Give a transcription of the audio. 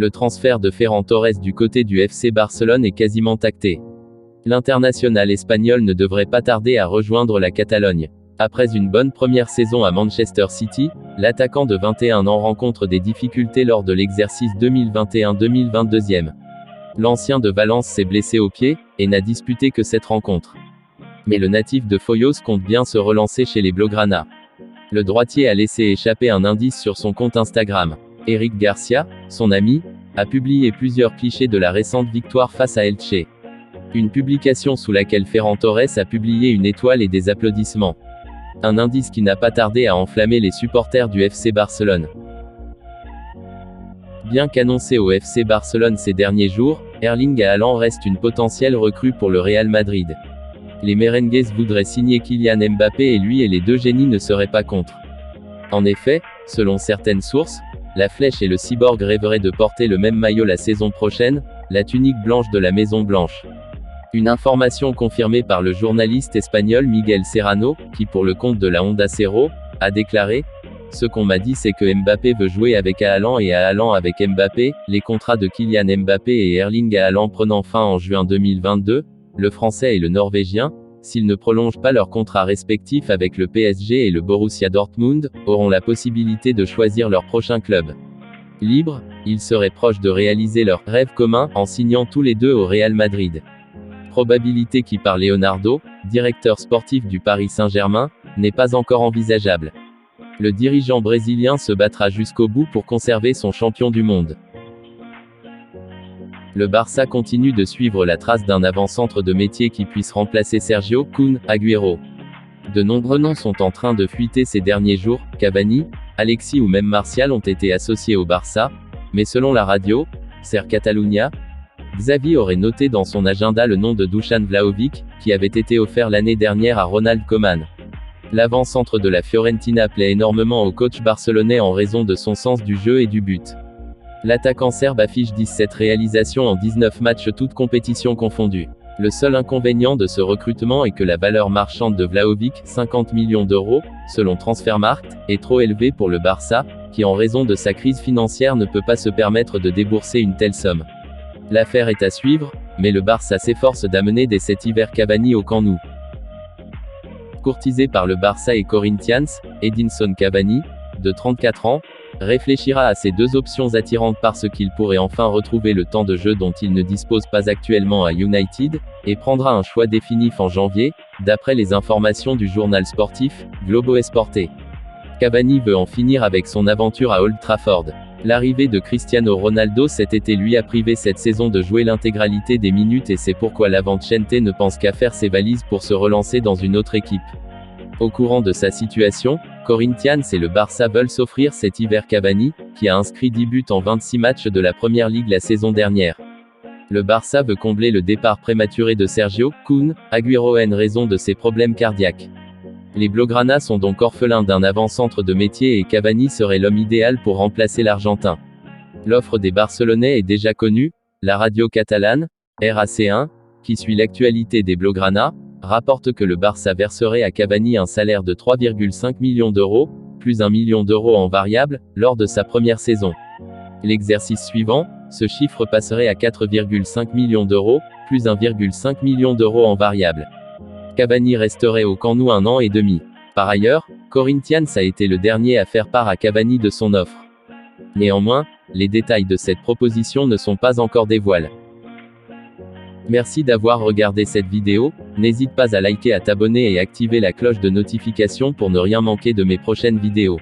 Le transfert de Ferran Torres du côté du FC Barcelone est quasiment acté. L'international espagnol ne devrait pas tarder à rejoindre la Catalogne. Après une bonne première saison à Manchester City, l'attaquant de 21 ans rencontre des difficultés lors de l'exercice 2021-2022. L'ancien de Valence s'est blessé au pied, et n'a disputé que cette rencontre. Mais le natif de Foyos compte bien se relancer chez les Blaugrana. Le droitier a laissé échapper un indice sur son compte Instagram. Eric Garcia, son ami, a publié plusieurs clichés de la récente victoire face à Elche. Une publication sous laquelle Ferran Torres a publié une étoile et des applaudissements. Un indice qui n'a pas tardé à enflammer les supporters du FC Barcelone. Bien qu'annoncé au FC Barcelone ces derniers jours, Erling Haaland reste une potentielle recrue pour le Real Madrid. Les merengues voudraient signer Kylian Mbappé et lui et les deux génies ne seraient pas contre. En effet, selon certaines sources, la Flèche et le Cyborg rêveraient de porter le même maillot la saison prochaine, la tunique blanche de la Maison Blanche. Une information confirmée par le journaliste espagnol Miguel Serrano, qui pour le compte de la Onda Cero, a déclaré « Ce qu'on m'a dit c'est que Mbappé veut jouer avec Haaland et Haaland avec Mbappé, les contrats de Kylian Mbappé et Erling Haaland prenant fin en juin 2022, le Français et le Norvégien, s'ils ne prolongent pas leurs contrats respectifs avec le PSG et le Borussia Dortmund, auront la possibilité de choisir leur prochain club. Libres, ils seraient proches de réaliser leur rêve commun en signant tous les deux au Real Madrid. Probabilité qui par Leonardo, directeur sportif du Paris Saint-Germain, n'est pas encore envisageable. Le dirigeant brésilien se battra jusqu'au bout pour conserver son champion du monde. Le Barça continue de suivre la trace d'un avant-centre de métier qui puisse remplacer Sergio Kun Agüero. De nombreux noms sont en train de fuiter ces derniers jours, Cavani, Alexis ou même Martial ont été associés au Barça, mais selon la radio, Ser Catalunya, Xavi aurait noté dans son agenda le nom de Dusan Vlahovic, qui avait été offert l'année dernière à Ronald Koeman. L'avant-centre de la Fiorentina plaît énormément au coach barcelonais en raison de son sens du jeu et du but. L'attaquant serbe affiche 17 réalisations en 19 matchs toutes compétitions confondues. Le seul inconvénient de ce recrutement est que la valeur marchande de Vlahovic, 50 millions d'euros, selon Transfermarkt, est trop élevée pour le Barça, qui en raison de sa crise financière ne peut pas se permettre de débourser une telle somme. L'affaire est à suivre, mais le Barça s'efforce d'amener dès cet hiver Cavani au Camp Nou. Courtisé par le Barça et Corinthians, Edinson Cavani, de 34 ans, réfléchira à ces deux options attirantes parce qu'il pourrait enfin retrouver le temps de jeu dont il ne dispose pas actuellement à United, et prendra un choix définitif en janvier, d'après les informations du journal sportif, Globo Esporte. Cavani veut en finir avec son aventure à Old Trafford. L'arrivée de Cristiano Ronaldo cet été lui a privé cette saison de jouer l'intégralité des minutes et c'est pourquoi l'Avantcente ne pense qu'à faire ses valises pour se relancer dans une autre équipe. Au courant de sa situation, Corinthians et le Barça veulent s'offrir cet hiver Cavani, qui a inscrit 10 buts en 26 matchs de la Première Ligue la saison dernière. Le Barça veut combler le départ prématuré de Sergio Kun Agüero en raison de ses problèmes cardiaques. Les Blaugrana sont donc orphelins d'un avant-centre de métier et Cavani serait l'homme idéal pour remplacer l'Argentin. L'offre des Barcelonais est déjà connue, la radio catalane, RAC1, qui suit l'actualité des Blaugrana, rapporte que le Barça verserait à Cavani un salaire de 3,5 millions d'euros, plus 1 million d'euros en variable, lors de sa première saison. L'exercice suivant, ce chiffre passerait à 4,5 millions d'euros, plus 1,5 million d'euros en variable. Cavani resterait au Camp Nou 1 an et demi. Par ailleurs, Corinthians a été le dernier à faire part à Cavani de son offre. Néanmoins, les détails de cette proposition ne sont pas encore dévoilés. Merci d'avoir regardé cette vidéo, n'hésite pas à liker, à t'abonner et activer la cloche de notification pour ne rien manquer de mes prochaines vidéos.